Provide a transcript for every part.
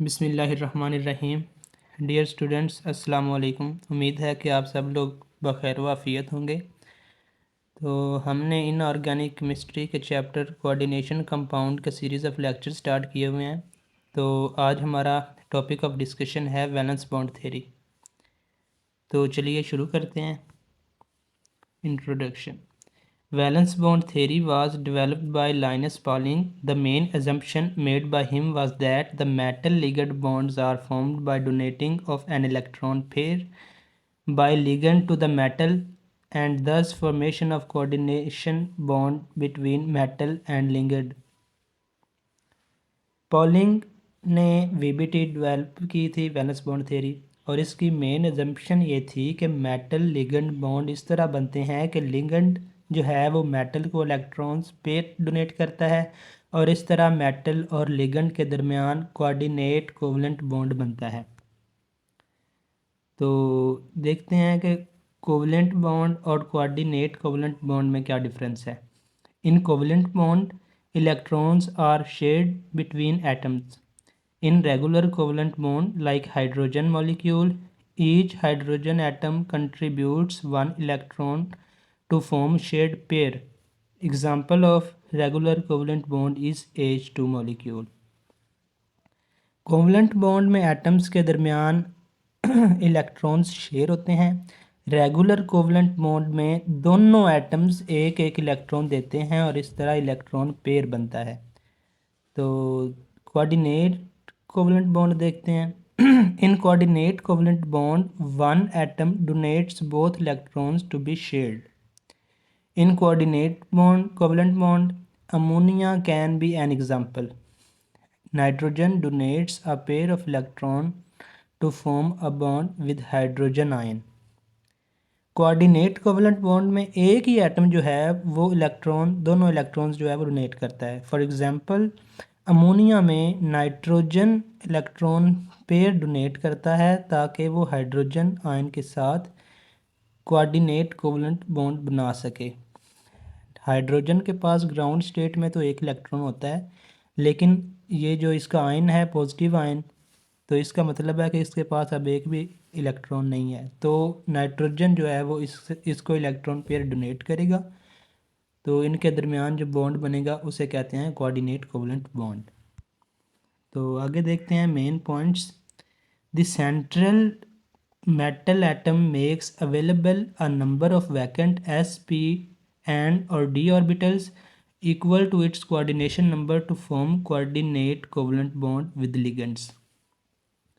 बिस्मिल्लाहिर्रहमानिर्रहीम। Dear students, अस्सलाम वालेकुम। उम्मीद है कि आप सब लोग बखैर वाफ़ियत होंगे। तो हमने इनऑर्गेनिक केमिस्ट्री के चैप्टर कोऑर्डिनेशन कंपाउंड का सीरीज़ ऑफ लेक्चर स्टार्ट किए हुए हैं। तो आज हमारा टॉपिक ऑफ डिस्कशन है वैलेंस बॉन्ड थ्योरी। तो चलिए शुरू करते हैं। Introduction. Valence bond theory was developed by Linus Pauling. The main assumption made by him was that the metal ligand bonds are formed by donating of an electron pair by ligand to the metal, and thus formation of coordination bond between metal and ligand. Polling ने VBT develop की थी valence bond theory, और इसकी main assumption ये थी कि metal ligand bond इस तरह बनते हैं कि लिगेंड जो है वो मेटल को इलेक्ट्रॉन्स पेयर डोनेट करता है, और इस तरह मेटल और लिगेंड के दरमियान कोऑर्डिनेट कोवलेंट बॉन्ड बनता है। तो देखते हैं कि कोवलेंट बॉन्ड और कोऑर्डिनेट कोवलेंट बॉन्ड में क्या डिफरेंस है। In covalent bond electrons are shared between atoms. In regular covalent bond like hydrogen molecule, each hydrogen atom contributes one electron to form shared pair. Example of regular covalent bond is H2 molecule. Covalent bond में atoms के दरमियान electrons share होते हैं। Regular covalent bond में दोनों atoms एक एक electron देते हैं और इस तरह इलेक्ट्रॉन पेयर बनता है। तो कोऑर्डिनेट कोवलेंट बॉन्ड देखते हैं। In coordinate covalent bond one atom donates both electrons to be shared. In coordinate bond covalent bond ammonia can be an example. Nitrogen donates a pair of electrons to form a bond with hydrogen ion. Coordinate covalent bond में एक ही atom जो है वो दोनों electrons जो है वो donate करता है। फॉर एग्जांपल अमोनिया में नाइट्रोजन इलेक्ट्रॉन पेयर डोनेट करता है ताकि वो हाइड्रोजन आयन के साथ कोऑर्डिनेट कोवलेंट बॉन्ड बना सके। हाइड्रोजन के पास ग्राउंड स्टेट में तो एक इलेक्ट्रॉन होता है, लेकिन ये जो इसका आयन है पॉजिटिव आयन, तो इसका मतलब है कि इसके पास अब एक भी इलेक्ट्रॉन नहीं है। तो नाइट्रोजन जो है वो इसको इलेक्ट्रॉन पेयर डोनेट करेगा, तो इनके दरमियान जो बॉन्ड बनेगा उसे कहते हैं कोऑर्डिनेट कोवलेंट बॉन्ड। तो आगे देखते हैं main points. The central metal atom makes available a number of vacant s, p and or d orbitals equal to its coordination number to form coordinate covalent bond with ligands.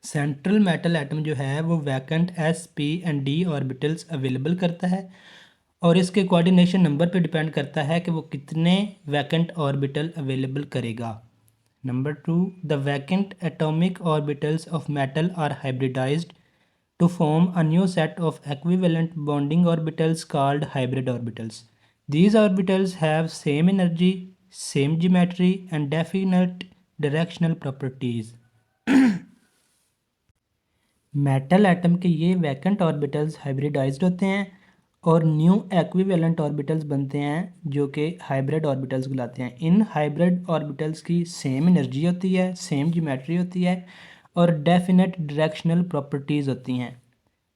Central metal atom जो है वो vacant S, P and D orbitals available करता है, और इसके coordination number पे depend करता है कि वो कितने वैकेंट ऑर्बिटल अवेलेबल करेगा। Number 2, the vacant atomic orbitals of metal are hybridized to form a new set of equivalent bonding orbitals called hybrid orbitals. These orbitals have same energy, same geometry and definite directional properties. Metal atom के ये vacant orbitals hybridised होते हैं और new equivalent orbitals बनते हैं जो कि hybrid orbitals कहलाते हैं। इन हाइब्रिड ऑर्बिटल्स की सेम एनर्जी होती है, सेम ज्योमेट्री होती है और डेफिनेट डायरेक्शनल प्रॉपर्टीज़ होती हैं।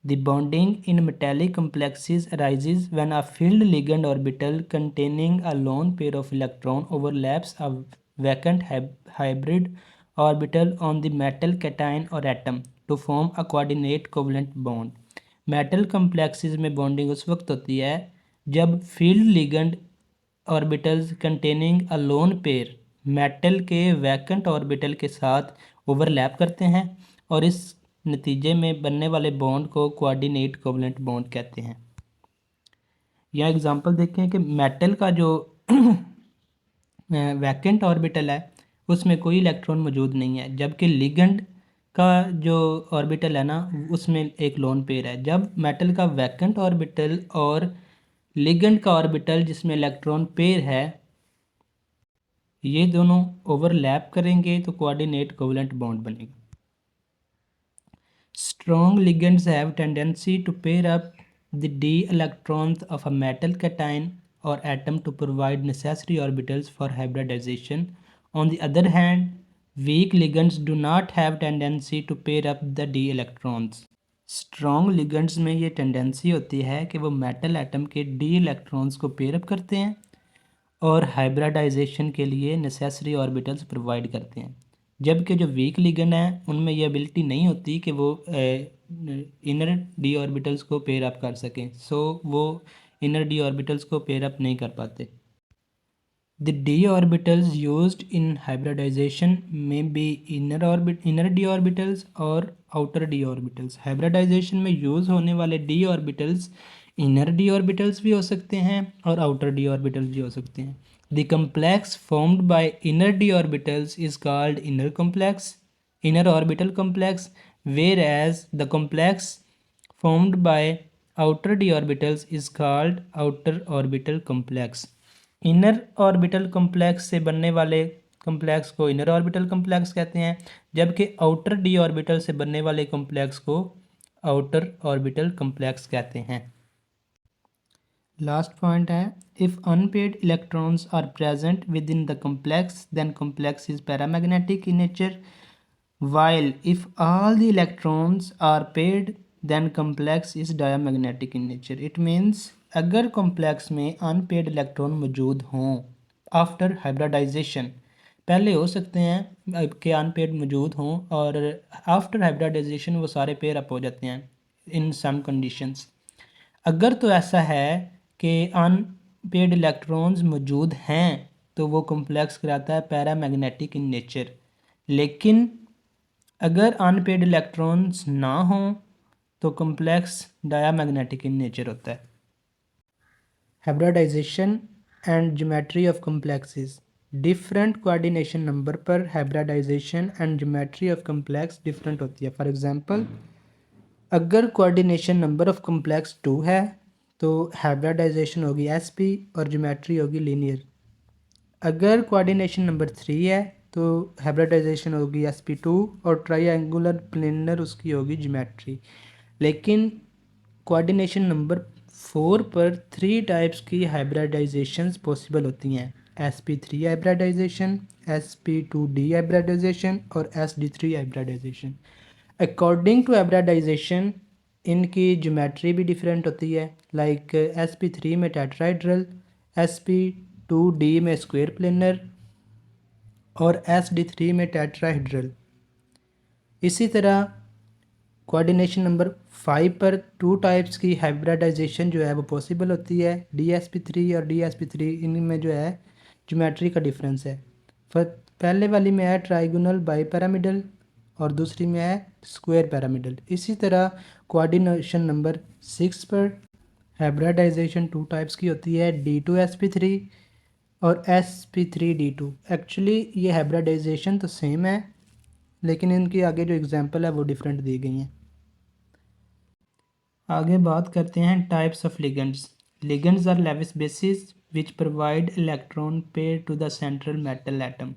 The bonding in metallic complexes arises when a filled ligand orbital containing a lone pair of electron overlaps a vacant hybrid orbital on the metal cation or atom to form a coordinate covalent bond. Metal complexes में bonding उस वक्त होती है जब field ligand orbitals containing a lone pair metal के vacant orbital के साथ overlap करते हैं, और इस नतीजे में बनने वाले बॉन्ड को कोऑर्डिनेट कोवलेंट बॉन्ड कहते हैं। यह एग्जांपल देखें कि मेटल का जो वैकेंट ऑर्बिटल है उसमें कोई इलेक्ट्रॉन मौजूद नहीं है, जबकि लिगेंड का जो ऑर्बिटल है ना उसमें एक लोन पेयर है। जब मेटल का वैकेंट ऑर्बिटल और लिगेंड का ऑर्बिटल जिसमें इलेक्ट्रॉन पेयर है ये दोनों ओवरलैप करेंगे तो कोऑर्डिनेट कोवलेंट बॉन्ड बनेगा। Strong ligands have tendency to pair up the d electrons of a metal cation or atom to provide necessary orbitals for hybridization. On the other hand, weak ligands do not have tendency to pair up the d electrons. Strong ligands में ये tendency होती है कि वो metal atom के d electrons को pair up करते हैं और हाइब्रिडाइजेशन के लिए नेसेसरी ऑर्बिटल्स प्रोवाइड करते हैं। जबकि जो वीक लिगेंड हैं उनमें ये एबिलिटी नहीं होती कि वो इनर डी ऑर्बिटल्स को पेयर अप कर सकें, सो वो इनर डी ऑर्बिटल्स को पेयर अप नहीं कर पाते। The d orbitals used in hybridization may be inner d orbitals और outer d orbitals। hybridization में यूज़ होने वाले d orbitals inner d orbitals भी हो सकते हैं और outer d orbitals भी हो सकते हैं। The complex formed by inner d orbitals is called inner orbital complex, whereas the complex formed by outer d orbitals is called outer orbital complex। Inner orbital complex से बनने वाले complex को inner orbital complex कहते हैं, जबकि outer D orbital से बनने वाले कॉम्प्लेक्स को आउटर ऑर्बिटल कॉम्प्लेक्स कहते हैं। लास्ट पॉइंट है, if unpaired electrons are present within the complex then complex is paramagnetic in nature, while if all the electrons are paired then complex is diamagnetic in nature। it means अगर complex में unpaid electron मौजूद हों after hybridisation, पहले हो सकते हैं कि unpaid मौजूद हों और आफ्टर हाइब्रिडाइजेशन वो सारे पेयर अप हो जाते हैं इन सम कंडीशंस। अगर तो ऐसा है कि अनपेड इलेक्ट्रॉन्स मौजूद हैं तो वो कॉम्प्लेक्स कहलाता है पैरामैग्नेटिक इन नेचर, लेकिन अगर अनपेड इलेक्ट्रॉन्स ना हों तो कॉम्प्लेक्स डायामैग्नेटिक इन नेचर होता है। Hybridisation and geometry of complexes. Different coordination number पर hybridisation and geometry of complex different होती है। फॉर एग्जांपल, अगर कोऑर्डिनेशन नंबर ऑफ कॉम्प्लेक्स 2 है तो हाइब्रिडाइजेशन होगी sp और ज्योमेट्री होगी लीनियर। अगर कोऑर्डिनेशन नंबर 3 है तो हाइब्रिडाइजेशन होगी sp2 और ट्राइंगुलर प्लेनर उसकी होगी ज्योमेट्री। लेकिन कोऑर्डिनेशन नंबर 4 पर 3 टाइप्स की हाइब्रिडाइजेशंस पॉसिबल होती हैं, sp3 हाइब्रिडाइजेशन, sp2d हाइब्रिडाइजेशन और sd3 hybridization. According to hybridization इनकी ज्योमेट्री भी डिफरेंट होती है, लाइक sp3 में टेट्राहेड्रल, sp2d में स्क्वायर प्लेनर और sd3 में टेट्राहेड्रल। इसी तरह कोऑर्डिनेशन नंबर 5 पर 2 टाइप्स की हाइब्रिडाइजेशन जो है वो पॉसिबल होती है, dsp3 और dsp3। इनमें जो है ज्योमेट्री का डिफरेंस है। पहले वाली में है ट्राइगोनल बाईपैरामिडल और दूसरी में है स्क्वायर पैरामिडल। इसी तरह कोऑर्डिनेशन नंबर 6 पर हाइब्रिडाइजेशन 2 टाइप्स की होती है, d2sp3 और sp3d2। एक्चुअली ये हाइब्रिडाइजेशन तो सेम है लेकिन इनकी आगे जो एग्जांपल है वो डिफरेंट दी गई हैं। आगे बात करते हैं types of ligands. Ligands are Lewis bases which provide electron pair to the central metal atom.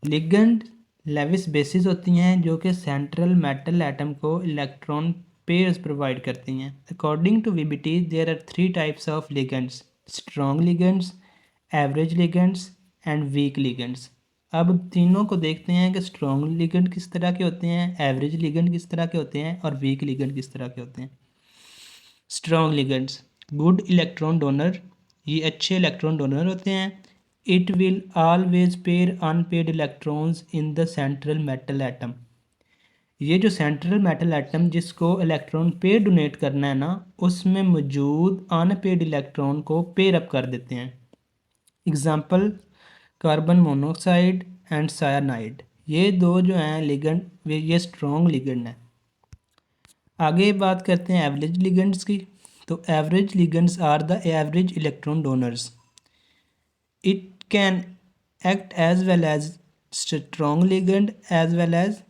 Ligand Lewis bases होती हैं जो कि सेंट्रल मेटल एटम को इलेक्ट्रॉन पेयर्स प्रोवाइड करती हैं। According to VBT there are 3 types of ligands, strong ligands, average ligands and weak ligands. अब तीनों को देखते हैं कि स्ट्रॉन्ग लिगेंड किस तरह के होते हैं, एवरेज लिगेंड किस तरह के होते हैं और वीक लिगेंड किस तरह के होते हैं। Strong ligands, good electron donor, ये अच्छे इलेक्ट्रॉन डोनर होते हैं। It will always pair unpaired electrons in the central metal atom. ये जो सेंट्रल मेटल एटम जिसको इलेक्ट्रॉन पेयर डोनेट करना है ना, उसमें मौजूद अनपेड इलेक्ट्रॉन को पेयर अप कर देते हैं। एग्जाम्पल, कार्बन मोनोऑक्साइड एंड सायानाइड, ये दो जो हैं लिगेंड ये स्ट्रॉन्ग लिगेंड हैं। आगे बात करते हैं एवरेज लिगेंड्स की। तो average ligands are the average electron donors. It can act as well as strong ligand as well as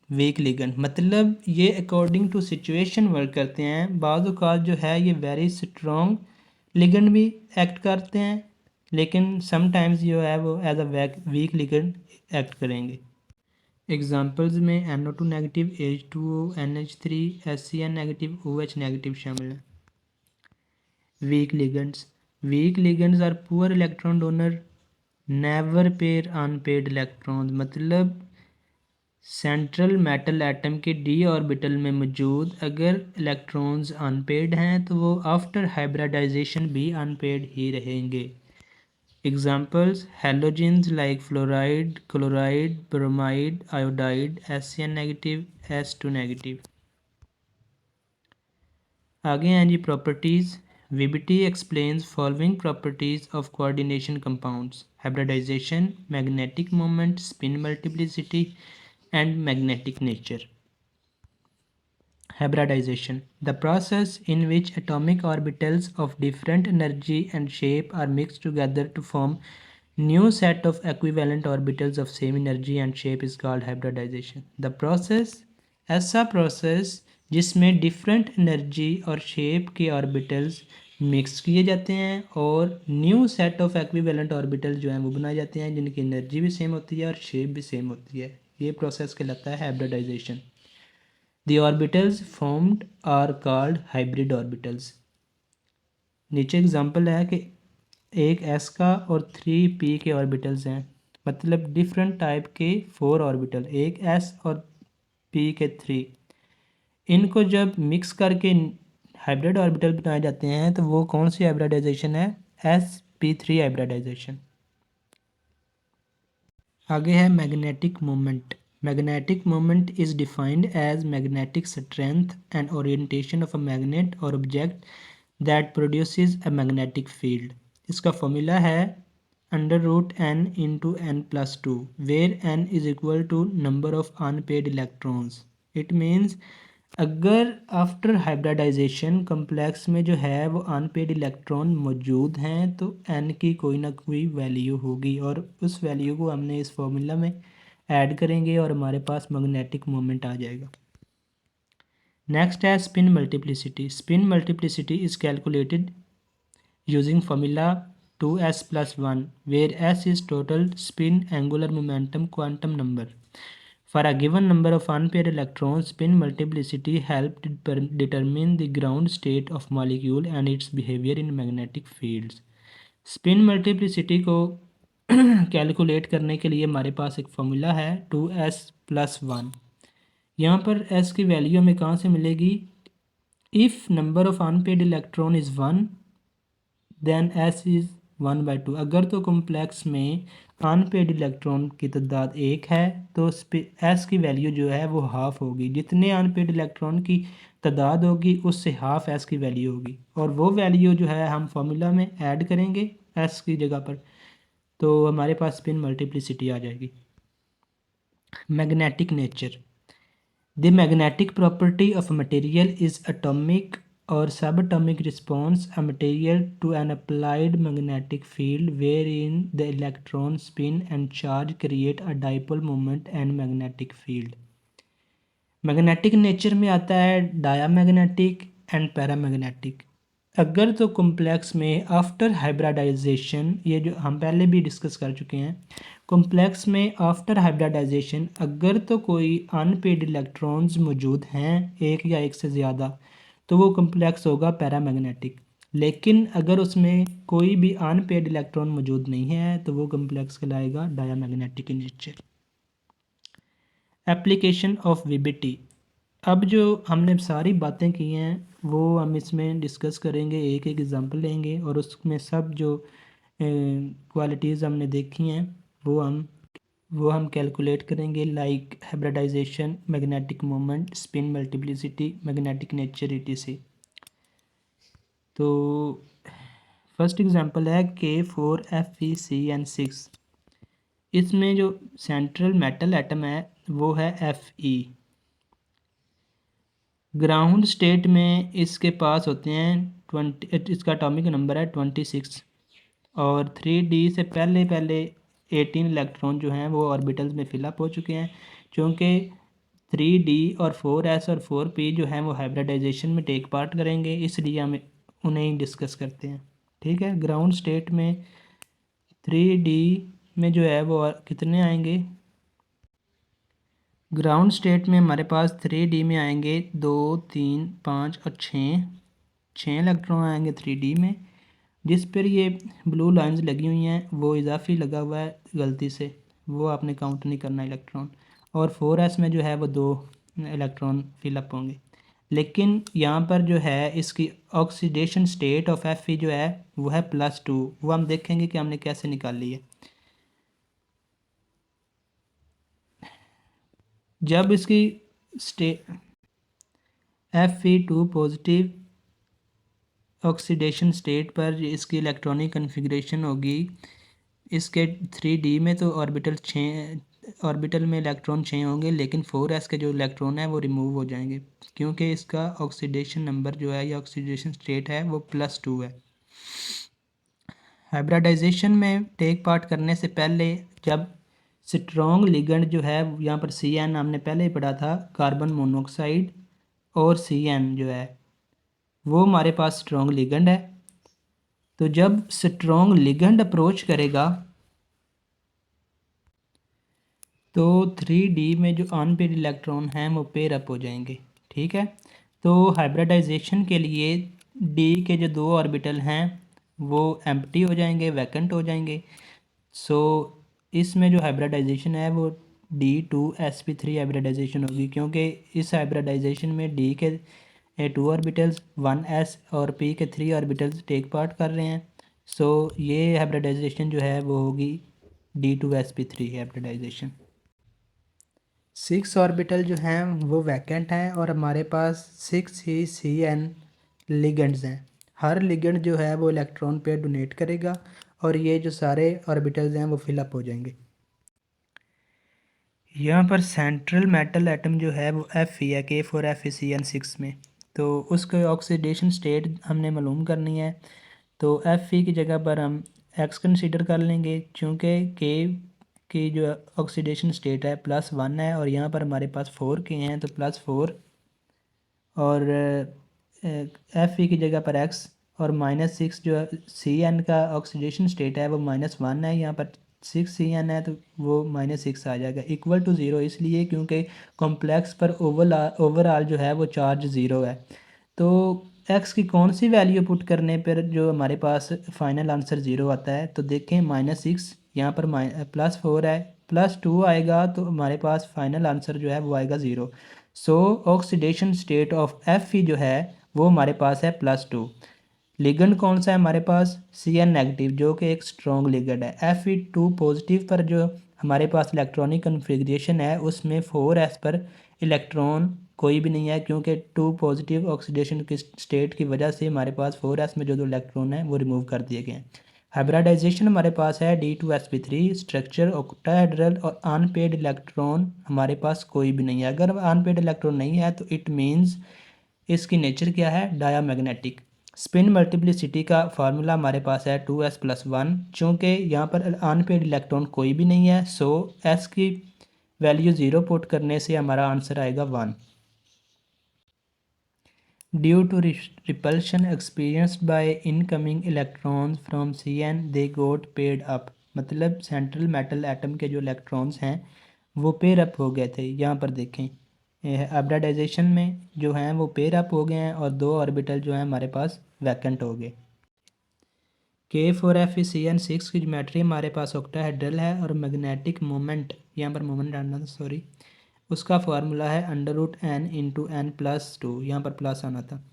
weak ligand. मतलब ये अकॉर्डिंग टू सिचुएशन वर्क करते हैं। बाज़ औक़ात जो है ये वेरी स्ट्रॉन्ग लिगेंड भी एक्ट करते हैं, लेकिन समटाइम्स जो है वो as a weak ligand act करेंगे। एग्जांपल्स में NO2 negative, H2O, NH3, SCN negative, OH negative शामिल हैं। Weak ligands, weak ligands are poor electron donor, never pair unpaired electrons मतलब सेंट्रल मेटल एटम के डी ऑर्बिटल में मौजूद अगर electrons unpaired हैं तो वो आफ्टर हाइब्रिडाइजेशन भी अनपेड ही रहेंगे। Examples halogens like fluoride, chloride, bromide, iodide, SN negative, S2 negative. आगे हैं जी properties. VBT explains following properties of coordination compounds: hybridisation, magnetic moment, spin multiplicity and magnetic nature. Hybridization: the process in which atomic orbitals of different energy and shape are mixed together to form new set of equivalent orbitals of same energy and shape is called hybridization. The process ऐसा process जिसमें different energy और shape के orbitals mix किए जाते हैं और new set of equivalent orbital जो हैं वो बनाए जाते हैं जिनकी एनर्जी भी सेम होती है और शेप भी सेम होती है। ये प्रोसेस कहलाता है hybridization. The orbitals formed are called hybrid orbitals. नीचे एग्जांपल है कि एक s का और 3p के ऑर्बिटल्स हैं, मतलब डिफरेंट टाइप के 4 ऑर्बिटल, एक s और p के 3, इनको जब मिक्स करके हाइब्रिड ऑर्बिटल बनाए जाते हैं तो वो कौन सी हाइब्रिडाइजेशन है? sp3 hybridisation. आगे है magnetic moment. Magnetic moment is defined as magnetic strength and orientation of a magnet or object that produces a magnetic field. इसका फॉर्मूला है √n × n+2 where n is equal to number of unpaired electrons. It means अगर after hybridisation complex में जो है वो unpaid electron मौजूद हैं तो n की कोई ना कोई वैल्यू होगी और उस वैल्यू को हमने इस फॉर्मूला में ऐड करेंगे और हमारे पास मैग्नेटिक मोमेंट आ जाएगा। नेक्स्ट है spin multiplicity. Spin multiplicity is calculated using formula 2s+1 where s is total spin angular momentum quantum number. For a given number of unpaired electrons, spin multiplicity helped determine the ground state of molecule and its behavior in magnetic fields. Spin multiplicity को calculate करने के लिए हमारे पास एक formula है 2s+1। यहाँ पर s की वैल्यू हमें कहाँ से मिलेगी? If number of unpaired electron is 1 then s is 1/2। अगर तो कॉम्प्लेक्स में अनपेड इलेक्ट्रॉन की तादाद 1 है तो s की वैल्यू जो है वो हाफ होगी। जितने अनपेड इलेक्ट्रॉन की तादाद होगी उससे हाफ s की वैल्यू होगी और वो वैल्यू जो है हम फार्मूला में ऐड करेंगे s की जगह पर, तो हमारे पास स्पिन मल्टीप्लिसिटी आ जाएगी। Magnetic nature. The magnetic property of material is atomic or subatomic response a material to an applied magnetic field wherein the electron spin and charge create a dipole moment and magnetic field. Magnetic nature में आता है diamagnetic and paramagnetic. अगर तो complex में after hybridisation, ये जो हम पहले भी डिस्कस कर चुके हैं, कॉम्प्लेक्स में आफ्टर हाइब्रिडाइजेशन अगर तो कोई अनपेड इलेक्ट्रॉन्स मौजूद हैं एक या एक से ज़्यादा तो वो कॉम्प्लेक्स होगा पैरामैग्नेटिक। लेकिन अगर उसमें कोई भी अनपेड इलेक्ट्रॉन मौजूद नहीं है तो वो कॉम्प्लेक्स कहलाएगा diamagnetic in nature. Application of VBT। अब जो हमने सारी बातें की हैं वो हम इसमें डिस्कस करेंगे, एक एक एग्जांपल लेंगे और उसमें सब जो क्वालिटीज़ हमने देखी हैं वो हम कैलकुलेट करेंगे, like hybridization, magnetic moment, spin multiplicity, magnetic nature etc। तो फर्स्ट एग्जांपल है K4FeCN6। इसमें जो सेंट्रल मेटल एटम है वो है Fe। ग्राउंड स्टेट में इसके पास होते हैं 20, इसका एटॉमिक नंबर है 26 और 3D से पहले 18 इलेक्ट्रॉन जो हैं वो ऑर्बिटल्स में फिलअप हो चुके हैं। चूँकि 3D और 4s और 4p जो हैं वो हाइब्रिडाइजेशन में टेक पार्ट करेंगे इसलिए हम उन्हें डिस्कस करते हैं। ठीक है, ग्राउंड स्टेट में 3D में जो है वो कितने आएंगे? ग्राउंड स्टेट में हमारे पास 3D में आएंगे 2, 3, 5 और 6 इलेक्ट्रॉन आएंगे 3D में जिस पर ये ब्लू लाइंस लगी हुई हैं वो इजाफी लगा हुआ है गलती से, वो आपने काउंट नहीं करना इलेक्ट्रॉन। और 4s में जो है वो 2 इलेक्ट्रॉन फिलअप होंगे। लेकिन यहाँ पर जो है इसकी ऑक्सीडेशन स्टेट ऑफ Fe जो है वो है +2। वो हम देखेंगे कि हमने कैसे निकाली है। जब इसकी stay Fe2 positive oxidation state पर इसकी इलेक्ट्रॉनिक कन्फिग्रेशन होगी, इसके 3D में तो ऑर्बिटल में इलेक्ट्रॉन 6 होंगे, लेकिन 4s के जो इलेक्ट्रॉन है वो रिमूव हो जाएंगे क्योंकि इसका ऑक्सीडेशन नंबर जो है या ऑक्सीडेशन स्टेट है वो +2 है। हाइब्रिडाइजेशन में टेक पार्ट करने से पहले जब स्ट्रॉन्ग लिगेंड जो है यहाँ पर Cn हमने पहले ही पढ़ा था, कार्बन मोनोऑक्साइड और Cn जो है वो हमारे पास स्ट्रॉन्ग लिगेंड है। तो जब स्ट्रॉन्ग लिगेंड अप्रोच करेगा तो 3D में जो अनपेड इलेक्ट्रॉन हैं वो पेयर अप हो जाएंगे। ठीक है, तो हाइब्रिडाइजेशन के लिए D के जो 2 ऑर्बिटल हैं वो एम्प्टी हो जाएंगे, वैकेंट हो जाएंगे। सो इसमें जो हाइब्रिडाइजेशन है वो D2sp3 हाइब्रिडाइजेशन होगी, क्योंकि इस हाइब्रिडाइजेशन में D के 2 ऑर्बिटल्स 1s और P के 3 ऑर्बिटल्स टेक पार्ट कर रहे हैं। सो ये हाइब्रिडाइजेशन जो है वो होगी D2sp3 हाइब्रिडाइजेशन। 6 ऑर्बिटल जो हैं वो वैकेंट हैं और हमारे पास 6 ही Cn लिगेंड्स हैं। हर लिगेंड जो है वो इलेक्ट्रॉन पेयर डोनेट करेगा और ये जो सारे ऑर्बिटल्स हैं वो फिलअप हो जाएंगे। यहाँ पर सेंट्रल मेटल एटम जो है वो Fe है, K4FeCN6 में। तो उसके ऑक्सीडेशन स्टेट हमने मालूम करनी है। तो Fe की जगह पर हम X कंसीडर कर लेंगे, क्योंकि K की जो ऑक्सीडेशन स्टेट है +1 है और यहाँ पर हमारे पास 4 के हैं तो +4, और Fe की जगह पर X और -6 जो Cn का ऑक्सीडेशन स्टेट है वो -1 है, यहाँ पर 6 Cn है तो वो -6 आ जाएगा इक्वल टू 0, इसलिए क्योंकि कॉम्प्लेक्स पर ओवरऑल जो है वो चार्ज 0 है। तो x की कौन सी वैल्यू पुट करने पर जो हमारे पास फाइनल आंसर 0 आता है, तो देखें -6 यहाँ पर +4 है, +2 आएगा तो हमारे पास फाइनल आंसर जो है वो आएगा 0। सो ऑक्सीडेशन स्टेट ऑफ Fe जो है वो हमारे पास है +2। लिगेंड कौन सा है हमारे पास, Cn नेगेटिव जो कि एक स्ट्रॉन्ग लिगेंड है। Fe2 पॉजिटिव पर जो हमारे पास इलेक्ट्रॉनिक कन्फिग्रेशन है उसमें 4s पर इलेक्ट्रॉन कोई भी नहीं है, क्योंकि 2 पॉजिटिव ऑक्सीडेशन की स्टेट की वजह से हमारे पास 4s में जो दो इलेक्ट्रॉन है वो रिमूव कर दिए गए हैं। हाइब्रिडाइजेशन हमारे पास है D2sp3 स्ट्रक्चर ऑक्टाहेड्रल और अनपेड इलेक्ट्रॉन हमारे पास कोई भी नहीं है। अगर अनपेड इलेक्ट्रॉन नहीं है तो इट मीन्स इसकी नेचर क्या है, डायामैग्नेटिक। स्पिन मल्टीप्लिसिटी का फार्मूला हमारे पास है 2s+1, चूँकि यहाँ पर अनपेड इलेक्ट्रॉन कोई भी नहीं है, सो s की वैल्यू 0 पुट करने से हमारा आंसर आएगा 1। Due to repulsion experienced by incoming electrons from Cn they got paired up, मतलब सेंट्रल मेटल एटम के जो इलेक्ट्रॉन्स हैं वो पेयर अप हो गए थे। यहाँ पर देखें हाइब्रिडाइजेशन में जो हैं वो पेयर अप हो गए हैं और 2 ऑर्बिटल जो हैं हमारे पास वैकेंट हो गए। K4FeCN6 की ज्योमेट्री हमारे पास ऑक्टाहेड्रल है और मैग्नेटिक मोमेंट, यहाँ पर मोमेंट डालना था सॉरी, उसका फार्मूला है √n × n+2, यहाँ पर प्लस आना था।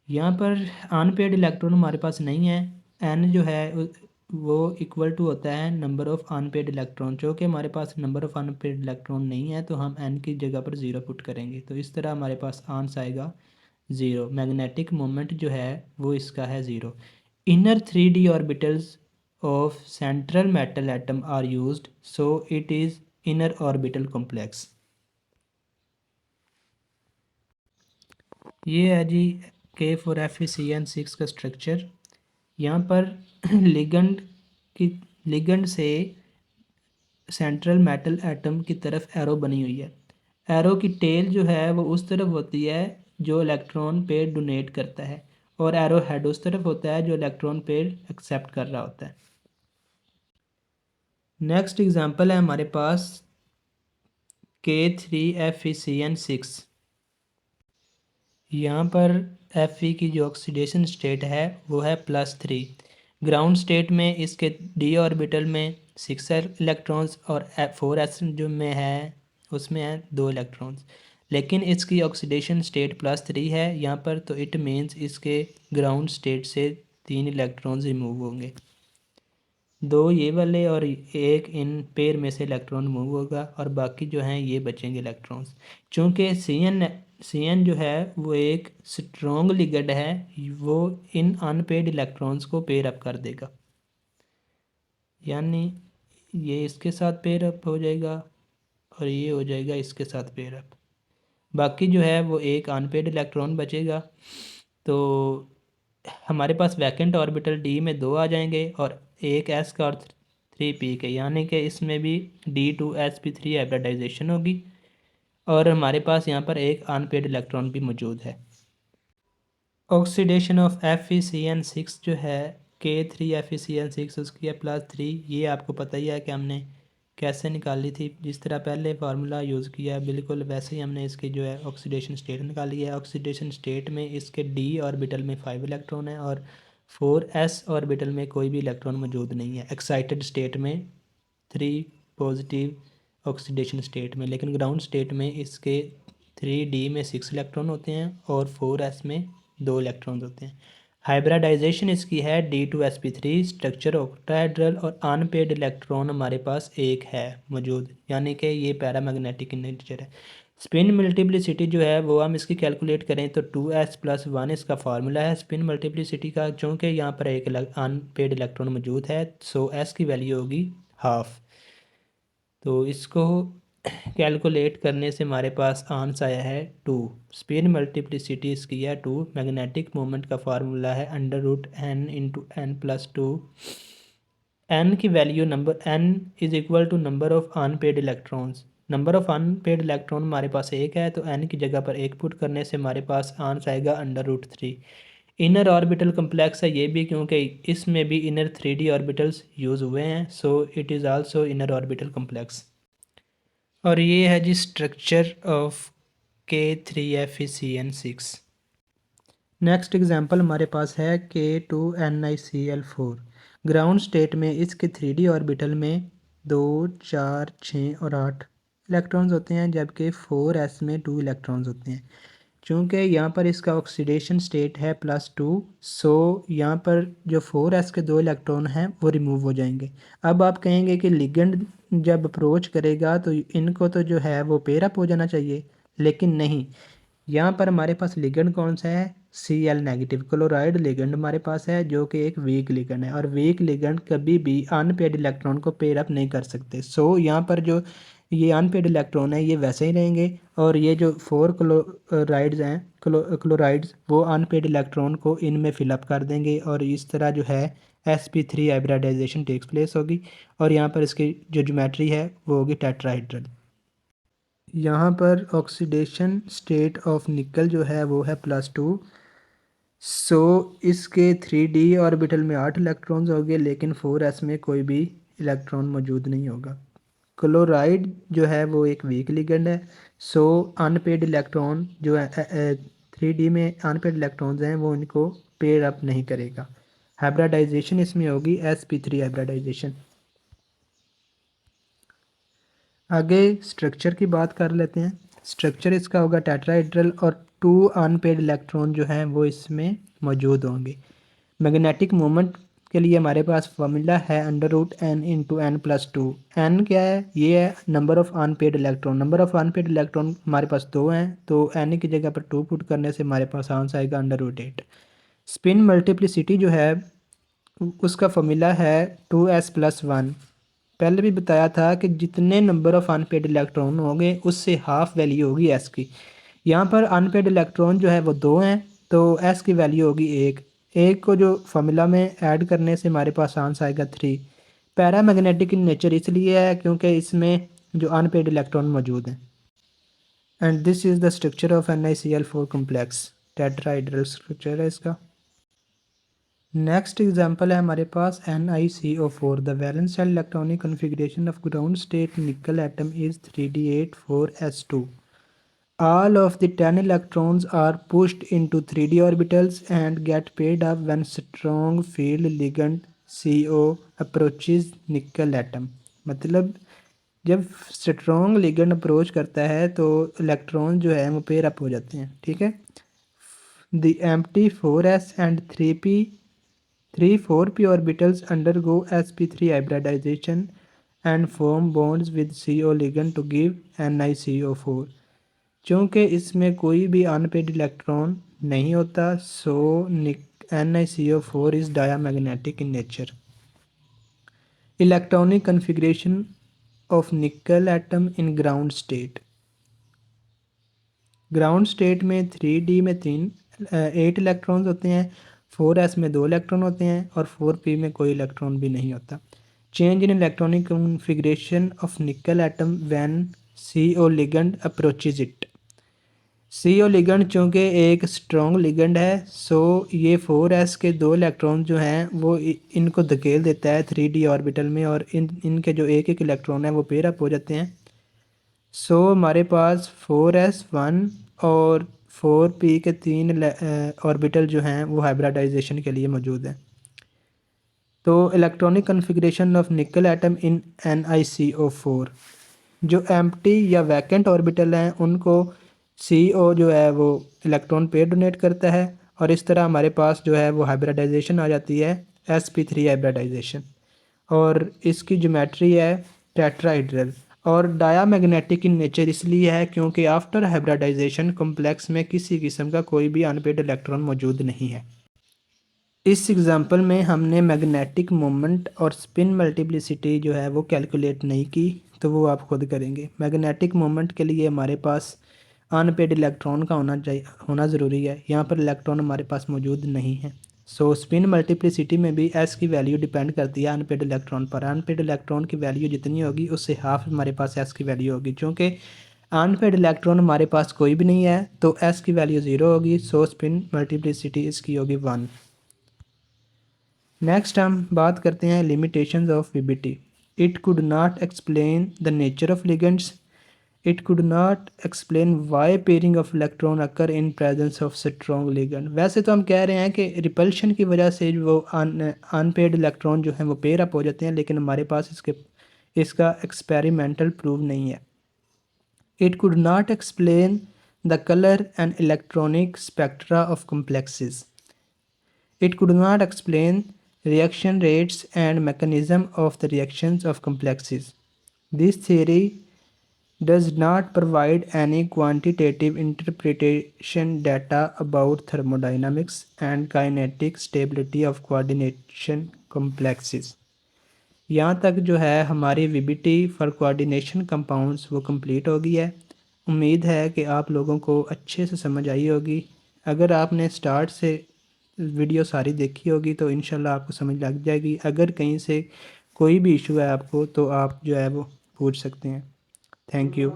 यहाँ पर अनपेड इलेक्ट्रॉन हमारे पास नहीं है, n जो है वो इक्वल टू होता है नंबर ऑफ़ अनपेड इलेक्ट्रॉन, जो कि हमारे पास नंबर ऑफ़ अनपेड इलेक्ट्रॉन नहीं है तो हम n की जगह पर 0 पुट करेंगे, तो इस तरह हमारे पास आंसर आएगा 0। मैग्नेटिक मोमेंट जो है वो इसका है 0। Inner 3D orbitals of central metal atom are used, so it is inner orbital complex. ये है जी K4FeCN6 का स्ट्रक्चर। यहाँ पर लिगेंड से सेंट्रल मेटल एटम की तरफ एरो बनी हुई है। एरो की टेल जो है वो उस तरफ होती है जो इलेक्ट्रॉन पेयर डोनेट करता है, और एरो हेड उस तरफ होता है जो इलेक्ट्रॉन पेयर एक्सेप्ट कर रहा होता है। नेक्स्ट एग्जांपल है हमारे पास K3FeCN6। यहाँ पर Fe की जो ऑक्सीडेशन स्टेट है वो है +3। ग्राउंड स्टेट में इसके d ऑर्बिटल में 6 इलेक्ट्रॉन्स और 4s जो में है उसमें है 2 इलेक्ट्रॉन्स, लेकिन इसकी ऑक्सीडेशन स्टेट +3 है यहाँ पर, तो इट मीन्स इसके ग्राउंड स्टेट से 3 इलेक्ट्रॉन्स रिमूव होंगे, 2 ये वाले और एक इन पेयर में से इलेक्ट्रॉन मूव होगा और बाकी जो हैं ये बचेंगे इलेक्ट्रॉन्स। चूँकि सी एन जो है वो एक स्ट्रॉन्ग लिगेंड है, वो इन अनपेड इलेक्ट्रॉन्स को पेयर अप कर देगा, यानी ये इसके साथ पेयर अप हो जाएगा और ये हो जाएगा इसके साथ पेयर अप, बाकी जो है वो एक अनपेड इलेक्ट्रॉन बचेगा। तो हमारे पास वैकेंट ऑर्बिटल डी में 2 आ जाएंगे और एक एस का और 3 पी के, यानी कि इसमें भी D2sp3 हाइब्रिडाइजेशन होगी और हमारे पास यहाँ पर एक अनपेड इलेक्ट्रॉन भी मौजूद है। ऑक्सीडेशन ऑफ FeCN6 जो है K3FeCN6 उसकी है +3। ये आपको पता ही है कि हमने कैसे निकाली थी, जिस तरह पहले फार्मूला यूज़ किया है बिल्कुल वैसे ही हमने इसकी जो है ऑक्सीडेशन स्टेट निकाली है। ऑक्सीडेशन स्टेट में इसके D ऑर्बिटल में 5 इलेक्ट्रॉन है और 4s ऑर्बिटल में कोई भी इलेक्ट्रॉन मौजूद नहीं है एक्साइटेड स्टेट में, 3 पॉजिटिव ऑक्सीडेशन स्टेट में, लेकिन ग्राउंड स्टेट में इसके 3D में 6 इलेक्ट्रॉन होते हैं और 4s में 2 इलेक्ट्रॉन्स होते हैं। हाइब्रिडाइजेशन इसकी है D2sp3, स्ट्रक्चर ऑक्टाहेड्रल और अनपेड इलेक्ट्रॉन हमारे पास एक है मौजूद, यानी कि ये पैरामैग्नेटिक इन नेचर है। स्पिन मल्टीप्लिसिटी जो है वो हम इसकी कैलकुलेट करें तो 2s+1 इसका फार्मूला है स्पिन मल्टीप्लिसिटी का, चूँकि यहाँ पर एक अनपेड इलेक्ट्रॉन मौजूद है सो s की वैल्यू होगी हाफ। तो इसको कैलकुलेट करने से हमारे पास आंसर आया है 2। स्पिन मल्टीप्लिसिटी इसकी है 2। मैग्नेटिक मोमेंट का फार्मूला है √n×n+2। n की वैल्यू n is equal to number of unpaired electrons. Number of unpaired electron हमारे पास एक है तो n की जगह पर एक पुट करने से हमारे पास आंसर आएगा √3। इनर ऑर्बिटल कम्प्लेक्स है ये भी, क्योंकि इसमें भी इनर 3D ऑर्बिटल्स यूज़ हुए हैं, so it is also inner orbital complex. और ये है जी structure of K3FeCN6। Next example हमारे पास है K2NiCl4। ग्राउंड स्टेट में इसके 3D ऑर्बिटल में 2, 4, 6 और 8 इलेक्ट्रॉन्स होते हैं, जबकि 4s में 2 इलेक्ट्रॉन्स होते हैं। चूँकि यहाँ पर इसका ऑक्सीडेशन स्टेट है +2, सो यहाँ पर जो 4s के 2 इलेक्ट्रॉन हैं वो रिमूव हो जाएंगे। अब आप कहेंगे कि लिगेंड जब अप्रोच करेगा तो इनको तो जो है वो पेयर अप हो जाना चाहिए, लेकिन नहीं, यहाँ पर हमारे पास लिगेंड कौन सा है, Cl नेगेटिव क्लोराइड लिगेंड हमारे पास है, जो कि एक वीक लिगेंड है और वीक लिगेंड कभी भी अनपेड इलेक्ट्रॉन को पेयर अप नहीं कर सकते। सो यहाँ पर जो ये अनपेड इलेक्ट्रॉन है ये वैसे ही रहेंगे और ये जो 4 क्लोराइड्स हैं क्लोराइड्स वो अनपेड इलेक्ट्रॉन को इनमें फिलअप कर देंगे और इस तरह जो है sp3 हाइब्रिडाइजेशन टेक्स प्लेस होगी और यहाँ पर इसकी जो ज्योमेट्री है वो होगी टेट्राहेड्रल। यहाँ पर ऑक्सीडेशन स्टेट ऑफ निकल जो है वो है +2, सो इसके 3D ऑर्बिटल में 8 इलेक्ट्रॉन्स होंगे, लेकिन 4s में कोई भी इलेक्ट्रॉन मौजूद नहीं होगा। क्लोराइड जो है वो एक वीक लिगेंड है, सो अनपेड इलेक्ट्रॉन जो है 3D में अनपेड इलेक्ट्रॉन्स हैं वो इनको पेयर अप नहीं करेगा। हाइब्रिडाइजेशन इसमें होगी sp3 हाइब्रिडाइजेशन। आगे स्ट्रक्चर की बात कर लेते हैं। स्ट्रक्चर इसका होगा टेट्राहेड्रल और 2 अनपेड इलेक्ट्रॉन जो हैं वो इसमें मौजूद होंगे। मैग्नेटिक मोमेंट के लिए हमारे पास फॉर्मूला है √n×n+2। n क्या है, ये है number of unpaired electron. Number of unpaid electron हमारे पास 2 हैं, तो n की जगह पर 2 पुट करने से हमारे पास आंसर आएगा √8। स्पिन मल्टीप्लिसिटी जो है उसका फॉर्मूला है 2s+1। पहले भी बताया था कि जितने नंबर ऑफ़ अनपेड इलेक्ट्रॉन होंगे उससे हाफ वैल्यू होगी एस की। यहाँ पर अनपेड इलेक्ट्रॉन जो है वो 2 हैं, तो एस की वैल्यू होगी 1। एक को जो फार्मूला में ऐड करने से हमारे पास आंसर आएगा 3। पैरामैग्नेटिक इन नेचर इसलिए है क्योंकि इसमें जो अनपेड इलेक्ट्रॉन मौजूद हैं। And this is the structure of NiCl4 complex. Tetrahedral structure है इसका। नेक्स्ट एग्जांपल है हमारे पास NiCO4। The valence shell electronic configuration of ground state nickel atom is 3d8 4s2। All of the 10 electrons are pushed into 3d orbitals and get paired up when strong field ligand CO approaches nickel atom। मतलब जब strong ligand approach करता है तो electron जो है वो pair up हो जाते हैं, ठीक है। The empty 4s and 4p orbitals undergo sp3 hybridization and form bonds with CO ligand to give NiCO4। चूँकि इसमें कोई भी अनपेड इलेक्ट्रॉन नहीं होता, सो NiCO4 is diamagnetic in nature. Electronic configuration of निकल atom in ground state. Ground state में 3d में 8 electrons होते हैं, 4s में 2 इलेक्ट्रॉन होते हैं और 4p में कोई इलेक्ट्रॉन भी नहीं होता। Change in electronic configuration of निकल atom when CO ligand approaches it. CO ligand चूँकि एक स्ट्रॉन्ग लिगेंड है, सो ये 4s के 2 इलेक्ट्रॉन जो हैं वो इनको धकेल देता है 3d ऑर्बिटल में और इनके जो एक एक इलेक्ट्रॉन है वो पेयर अप हो जाते हैं। सो हमारे पास 4s1 और 4p के 3 ऑर्बिटल जो हैं वो हाइब्रिडाइजेशन के लिए मौजूद हैं। तो इलेक्ट्रॉनिक कन्फिग्रेशन ऑफ निकल एटम इन NiCO4, जो एम्प्टी या वैकेंट ऑर्बिटल हैं उनको CO जो है वो इलेक्ट्रॉन पेयर डोनेट करता है और इस तरह हमारे पास जो है वो हाइब्रिडाइजेशन आ जाती है, sp3 हाइब्रिडाइजेशन। और इसकी ज्योमेट्री है टेट्राहेड्रल और डायामैग्नेटिक इन नेचर इसलिए है क्योंकि आफ्टर हाइब्रिडाइजेशन कॉम्प्लेक्स में किसी किस्म का कोई भी अनपेड इलेक्ट्रॉन मौजूद नहीं है। इस एग्जांपल में हमने मैग्नेटिक मोमेंट और स्पिन मल्टीप्लिसिटी जो है वो कैलकुलेट नहीं की, तो वो आप खुद करेंगे। मैग्नेटिक मोमेंट के लिए हमारे पास अनपेड इलेक्ट्रॉन का होना ज़रूरी है, यहाँ पर इलेक्ट्रॉन हमारे पास मौजूद नहीं है। सो स्पिन मल्टीप्लिसिटी में भी s की वैल्यू डिपेंड करती है अनपेड इलेक्ट्रॉन पर। अनपेड इलेक्ट्रॉन की वैल्यू जितनी होगी उससे हाफ हमारे पास s की वैल्यू होगी। चूँकि अनपेड इलेक्ट्रॉन हमारे पास कोई भी नहीं है तो s की वैल्यू 0 होगी, सो स्पिन मल्टीप्लिसिटी इसकी होगी 1। नेक्स्ट हम बात करते हैं limitations of VBT. It could not explain the nature of ligands. It could not explain why pairing of electron occur in presence of strong ligand. वैसे तो हम कह रहे हैं कि रिपल्शन की वजह से वो अनपेयर्ड इलेक्ट्रॉन जो हैं वो पेयर अप हो जाते हैं, लेकिन हमारे पास इसका एक्सपेरिमेंटल प्रूव नहीं है। It could not explain the colour and electronic spectra of complexes. It could not explain reaction rates and mechanism of the reactions of complexes. This theory does not provide any quantitative interpretation data about thermodynamics and kinetic stability of coordination complexes। यहाँ तक जो है हमारी VBT for coordination compounds वो complete हो गई है। उम्मीद है कि आप लोगों को अच्छे से समझ आई होगी। अगर आपने स्टार्ट से वीडियो सारी देखी होगी तो इंशाल्लाह आपको समझ लग जाएगी। अगर कहीं से कोई भी इशू है आपको तो आप जो है वो पूछ सकते हैं। Thank you.